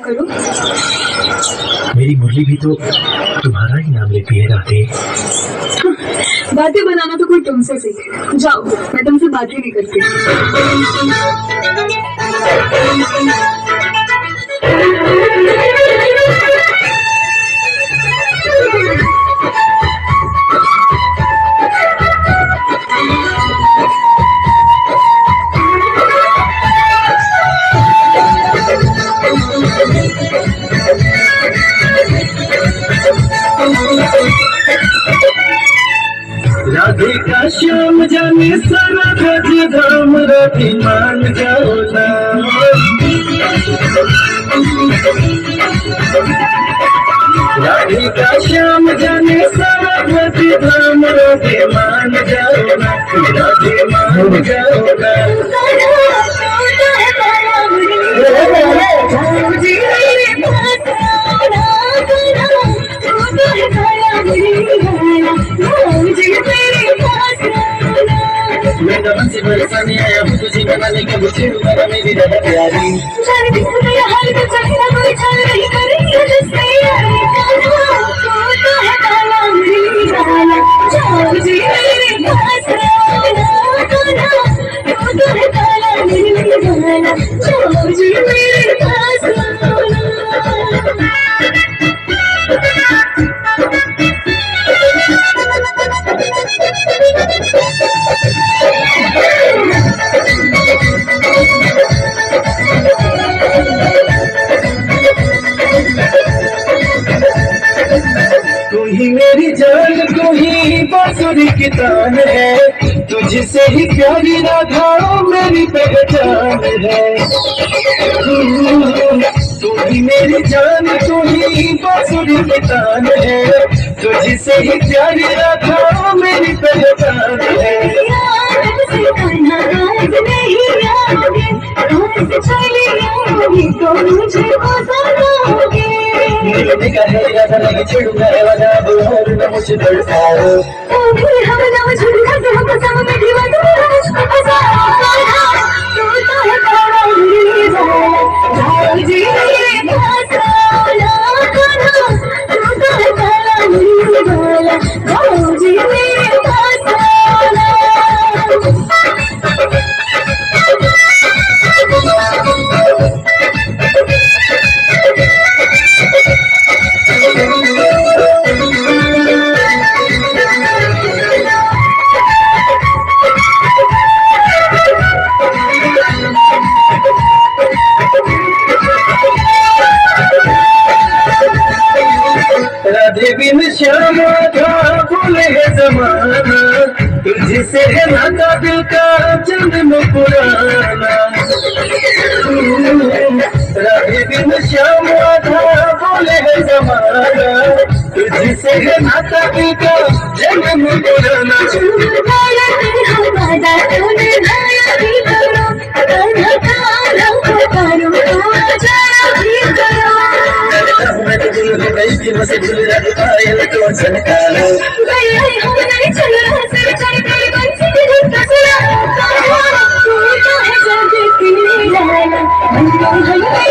करो। मेरी मुरली भी तो तुम्हारा ही नाम लेती है राधे। बातें बनाना तो कोई तुमसे सीखे। जाओ, मैं तुमसे बात ही नहीं करती। राधे का श्याम जाने सारा ब्रज धाम राधे मान जाओ ना। राधे का श्याम जाने सारा ब्रज धाम राधे मान जाओ ना। राधे मान जाओ ना। मैं से परेशानी आया हूँ तुझे बनाने के मुझे मेरा मेरी रहा प्यारी। तू ही मेरी जान, तू ही बांसुरी की तान है। तुझसे ही प्यारी राधा मेरी पहचान है। तू ही मेरी जान, तू ही बांसुरी की तान है। तुझसे ही प्यारी राधा मेरी पहचान है। नहीं छेड़ूंगा मुझे तड़पाओ। राधे बिन श्याम था भूले है जमाना। तुझसे है नाता दिल का जन्म पुराना। राधे बिन श्याम था भूले है जमाना। तुझसे है नाता दिल का जन्म पुराना। मुझे दिल रखता है तो चलकालो। चल